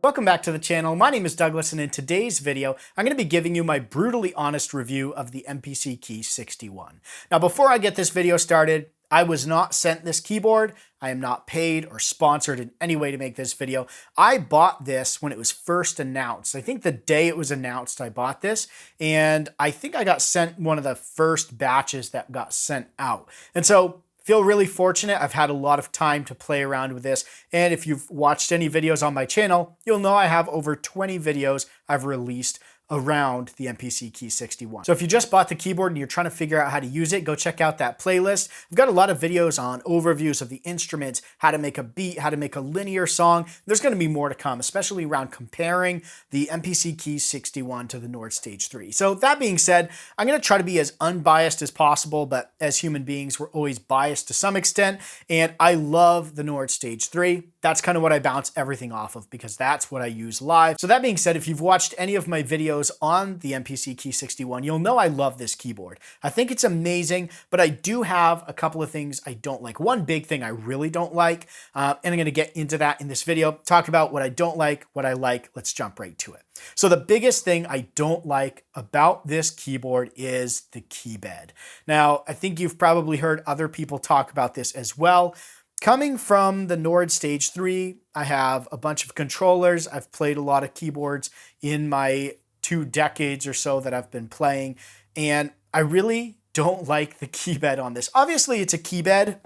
Welcome back to the channel. My name is Douglas, and in today's video, I'm going to be giving you my brutally honest review of the MPC Key 61. Now, before I get this video started, I was not sent this keyboard. I am not paid or sponsored in any way to make this video. I bought this when it was first announced. I think the day it was announced, I bought this, and I think I got sent one of the first batches that got sent out. And so feel really fortunate. I've had a lot of time to play around with this. And if you've watched any videos on my channel, you'll know I have over 20 videos I've released around the MPC Key 61. So if you just bought the keyboard and you're trying to figure out how to use it, go check out that playlist. I've got a lot of videos on overviews of the instruments, how to make a beat, how to make a linear song. There's going to be more to come, especially around comparing the MPC Key 61 to the Nord Stage 3. So that being said, I'm going to try to be as unbiased as possible, but as human beings, we're always biased to some extent. And I love the Nord Stage 3. That's kind of what I bounce everything off of because that's what I use live. So that being said, if you've watched any of my videos on the MPC Key 61, you'll know I love this keyboard. I think it's amazing, but I do have a couple of things I don't like. One big thing I really don't like, and I'm going to get into that in this video, talk about what I don't like, what I like. Let's jump right to it. So the biggest thing I don't like about this keyboard is the keybed. Now, I think you've probably heard other people talk about this as well. Coming from the Nord Stage 3, I have a bunch of controllers. I've played a lot of keyboards in my 2 decades or so that I've been playing, and I really don't like the keybed on this. Obviously, it's a keybed.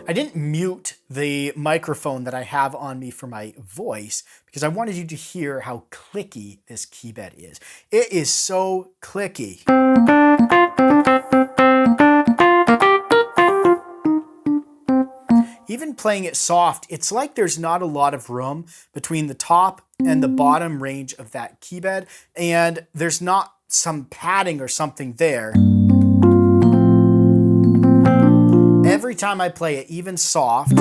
I didn't mute the microphone that I have on me for my voice because I wanted you to hear how clicky this keybed is. It is so clicky. Even playing it soft, it's like there's not a lot of room between the top and the bottom range of that keybed, and there's not some padding or something there. Every time I play it, even soft,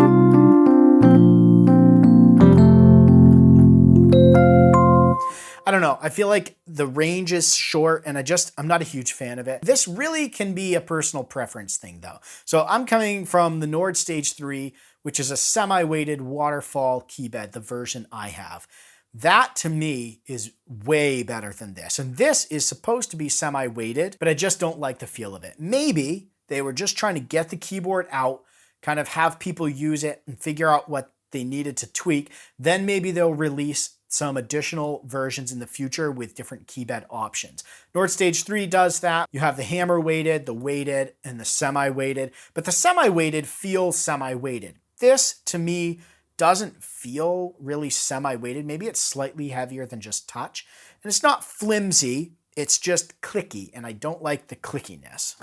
I don't know. I feel like the range is short and I'm not a huge fan of it. This really can be a personal preference thing though. So I'm coming from the Nord Stage 3, which is a semi-weighted waterfall keybed, the version I have. That to me is way better than this. And this is supposed to be semi-weighted, but I just don't like the feel of it. Maybe they were just trying to get the keyboard out, kind of have people use it and figure out what they needed to tweak. Then maybe they'll release some additional versions in the future with different keybed options. Nord Stage 3 does that. You have the hammer weighted, the weighted, and the semi-weighted, but the semi-weighted feels semi-weighted. This, to me, doesn't feel really semi-weighted. Maybe it's slightly heavier than just touch. And it's not flimsy, it's just clicky, and I don't like the clickiness.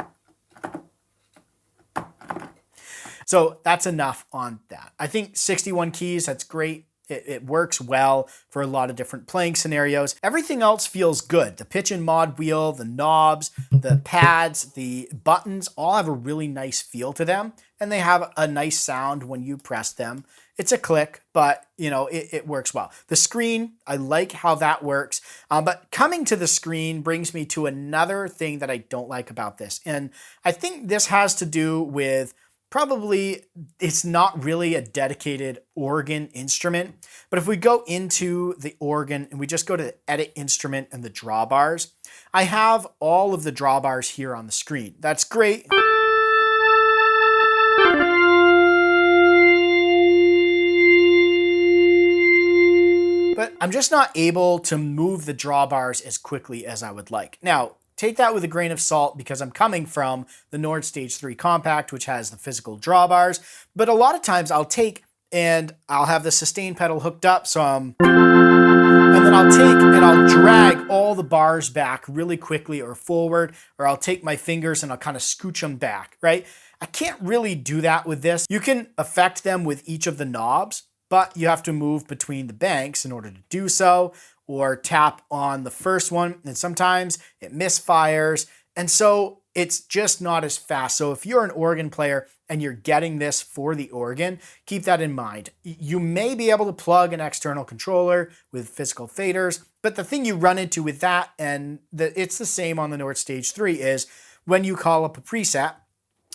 So that's enough on that. I think 61 keys, that's great. It works well for a lot of different playing scenarios. Everything else feels good. The pitch and mod wheel, the knobs, the pads, the buttons all have a really nice feel to them, and they have a nice sound when you press them. It's a click, but you know, it works well. The screen, I like how that works, but coming to the screen brings me to another thing that I don't like about this, and I think this has to do with probably it's not really a dedicated organ instrument, but if we go into the organ and we just go to the edit instrument and the drawbars, I have all of the drawbars here on the screen. That's great. But I'm just not able to move the drawbars as quickly as I would like. Now, take that with a grain of salt because I'm coming from the Nord Stage 3 Compact, which has the physical drawbars. But a lot of times I'll take and I'll have the sustain pedal hooked up. And then I'll take and I'll drag all the bars back really quickly or forward, or I'll take my fingers and I'll kind of scooch them back, right? I can't really do that with this. You can affect them with each of the knobs, but you have to move between the banks in order to do so, or tap on the first one, and sometimes it misfires, and so it's just not as fast. So if you're an organ player and you're getting this for the organ, keep that in mind. You may be able to plug an external controller with physical faders, but the thing you run into with that, and it's the same on the Nord Stage 3, is when you call up a preset,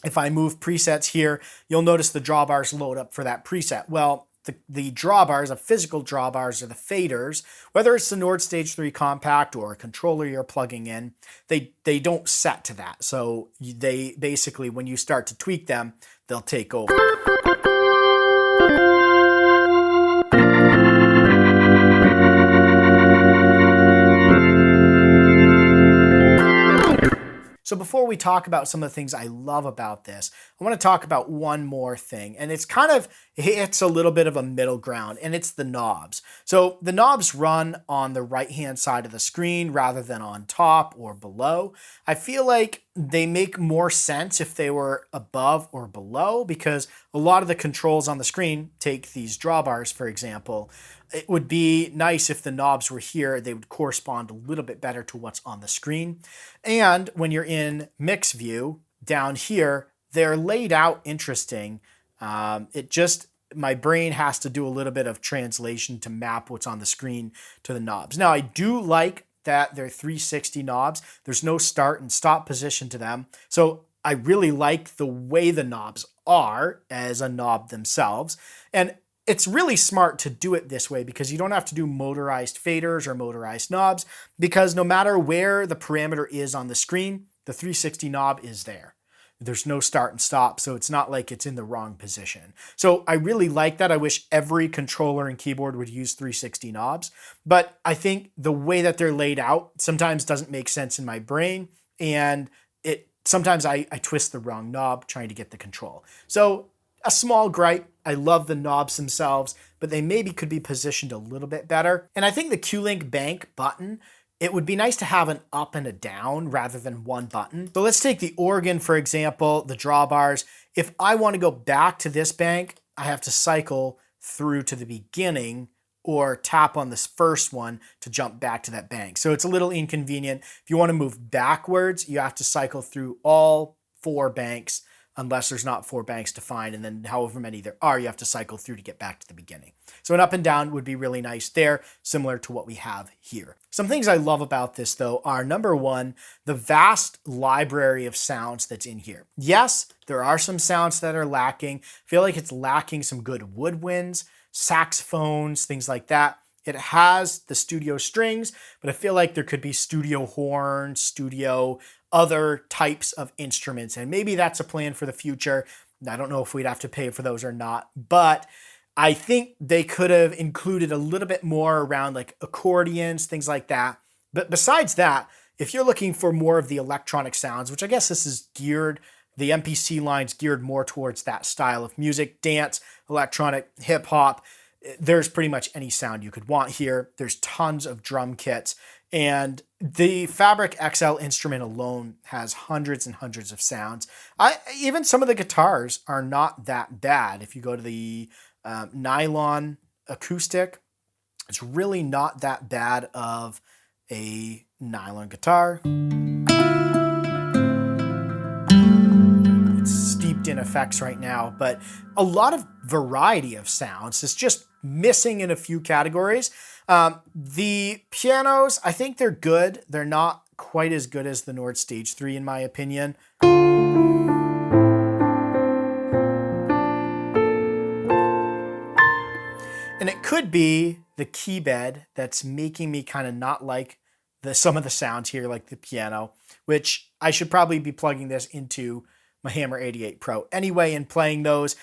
if I move presets here, you'll notice the drawbars load up for that preset. Well, the drawbars, the physical drawbars, or the faders, whether it's the Nord Stage 3 Compact or a controller you're plugging in, they don't set to that. So they basically, when you start to tweak them, they'll take over. So before we talk about some of the things I love about this, I want to talk about one more thing, and it's a little bit of a middle ground, and it's the knobs. So the knobs run on the right-hand side of the screen rather than on top or below. I feel like they make more sense if they were above or below, because a lot of the controls on the screen, take these drawbars for example, it would be nice if the knobs were here. They would correspond a little bit better to what's on the screen. And when you're in mix view down here, they're laid out interesting. My brain has to do a little bit of translation to map what's on the screen to the knobs. Now I do like that they're 360 knobs. There's no start and stop position to them. So I really like the way the knobs are as a knob themselves. And it's really smart to do it this way because you don't have to do motorized faders or motorized knobs, because no matter where the parameter is on the screen, the 360 knob is there. There's no start and stop, so it's not like it's in the wrong position. So I really like that. I wish every controller and keyboard would use 360 knobs, but I think the way that they're laid out sometimes doesn't make sense in my brain, and sometimes I twist the wrong knob trying to get the control. So a small gripe. I love the knobs themselves, but they maybe could be positioned a little bit better. And I think the Q-Link bank button, it would be nice to have an up and a down rather than one button. So let's take the organ, for example, the drawbars. If I want to go back to this bank, I have to cycle through to the beginning or tap on this first one to jump back to that bank. So it's a little inconvenient. If you want to move backwards, you have to cycle through all 4 banks, unless there's not 4 banks defined, and then however many there are, you have to cycle through to get back to the beginning. So an up and down would be really nice there, similar to what we have here. Some things I love about this though are, number one, the vast library of sounds that's in here. Yes, there are some sounds that are lacking. I feel like it's lacking some good woodwinds, saxophones, things like that. It has the studio strings, but I feel like there could be studio horns, studio other types of instruments, and maybe that's a plan for the future. I don't know if we'd have to pay for those or not, but I think they could have included a little bit more around like accordions, things like that. But besides that, if you're looking for more of the electronic sounds, which I guess this is geared, the MPC line's geared more towards that style of music, dance, electronic, hip hop, there's pretty much any sound you could want here. There's tons of drum kits, and the Fabric XL instrument alone has hundreds and hundreds of sounds. Even some of the guitars are not that bad. If you go to the nylon acoustic, it's really not that bad of a nylon guitar. It's steeped in effects right now, but a lot of variety of sounds. It's just missing in a few categories. The pianos, I think they're good. They're not quite as good as the Nord Stage 3 in my opinion. And it could be the keybed that's making me kind of not like some of the sounds here, like the piano, which I should probably be plugging this into my Hammer 88 Pro anyway and playing those.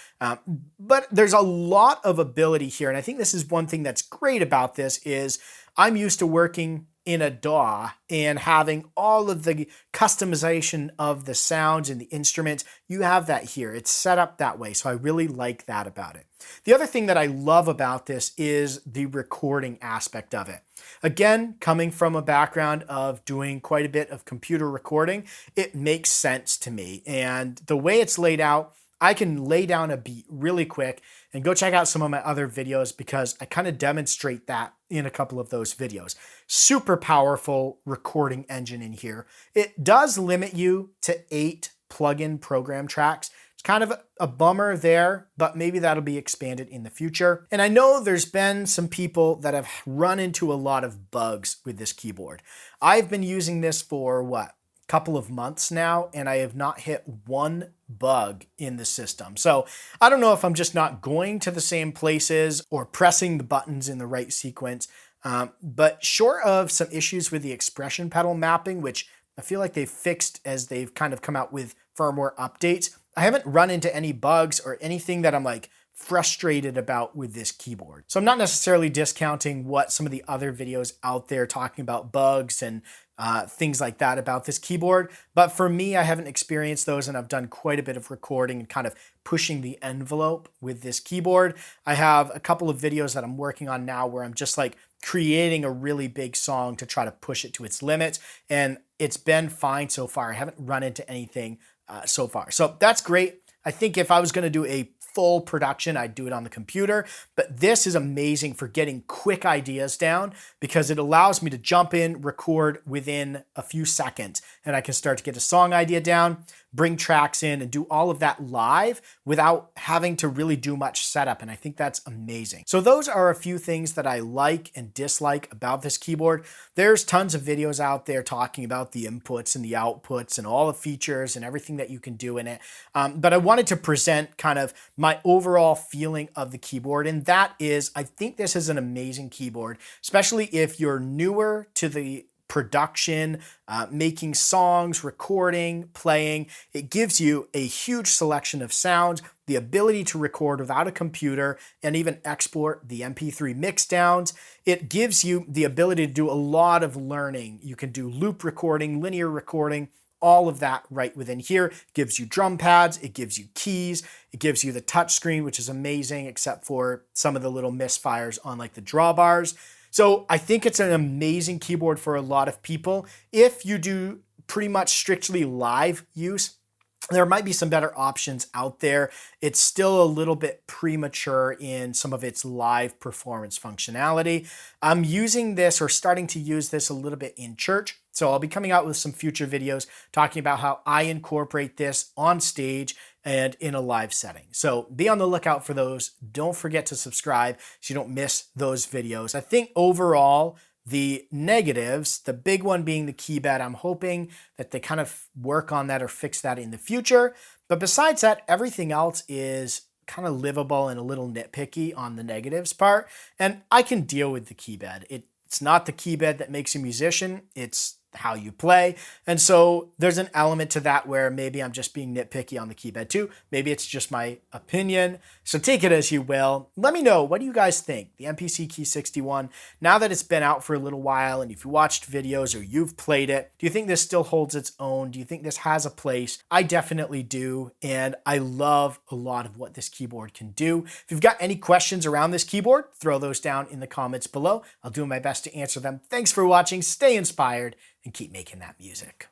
But there's a lot of ability here. And I think this is one thing that's great about this is I'm used to working in a DAW and having all of the customization of the sounds and the instruments. You have that here. It's set up that way. So I really like that about it. The other thing that I love about this is the recording aspect of it. Again, coming from a background of doing quite a bit of computer recording, it makes sense to me. And the way it's laid out, I can lay down a beat really quick, and go check out some of my other videos because I kind of demonstrate that in a couple of those videos. Super powerful recording engine in here. It does limit you to 8 plug-in program tracks. It's kind of a bummer there, but maybe that'll be expanded in the future. And I know there's been some people that have run into a lot of bugs with this keyboard. I've been using this for couple of months now, and I have not hit one bug in the system. So I don't know if I'm just not going to the same places or pressing the buttons in the right sequence. But short of some issues with the expression pedal mapping, which I feel like they've fixed as they've kind of come out with firmware updates, I haven't run into any bugs or anything that I'm like frustrated about with this keyboard. So I'm not necessarily discounting what some of the other videos out there talking about bugs and things like that about this keyboard. But for me, I haven't experienced those, and I've done quite a bit of recording and kind of pushing the envelope with this keyboard. I have a couple of videos that I'm working on now where I'm just like creating a really big song to try to push it to its limits. And it's been fine so far. I haven't run into anything so far. So that's great. I think if I was going to do a full production, I'd do it on the computer, but this is amazing for getting quick ideas down because it allows me to jump in, record within a few seconds, and I can start to get a song idea down, bring tracks in, and do all of that live without having to really do much setup, and I think that's amazing. So those are a few things that I like and dislike about this keyboard. There's tons of videos out there talking about the inputs and the outputs and all the features and everything that you can do in it, but I wanted to present kind of my overall feeling of the keyboard, and that is, I think this is an amazing keyboard, especially if you're newer to the production, making songs, recording, playing. It gives you a huge selection of sounds, the ability to record without a computer and even export the MP3 mix downs. It gives you the ability to do a lot of learning. You can do loop recording, linear recording, all of that right within here. It gives you drum pads, it gives you keys, it gives you the touch screen, which is amazing, except for some of the little misfires on like the drawbars. So I think it's an amazing keyboard for a lot of people. If you do pretty much strictly live use, there might be some better options out there. It's still a little bit premature in some of its live performance functionality. I'm using this or starting to use this a little bit in church. So I'll be coming out with some future videos talking about how I incorporate this on stage and in a live setting. So be on the lookout for those. Don't forget to subscribe so you don't miss those videos. I think overall, the negatives, the big one being the keybed, I'm hoping that they kind of work on that or fix that in the future. But besides that, everything else is kind of livable and a little nitpicky on the negatives part. And I can deal with the keybed. It's not the keybed that makes you a musician. It's how you play. And so there's an element to that where maybe I'm just being nitpicky on the keybed too. Maybe it's just my opinion. So take it as you will. Let me know, what do you guys think? The MPC Key 61, now that it's been out for a little while and if you watched videos or you've played it, do you think this still holds its own? Do you think this has a place? I definitely do. And I love a lot of what this keyboard can do. If you've got any questions around this keyboard, throw those down in the comments below. I'll do my best to answer them. Thanks for watching. Stay inspired and keep making that music.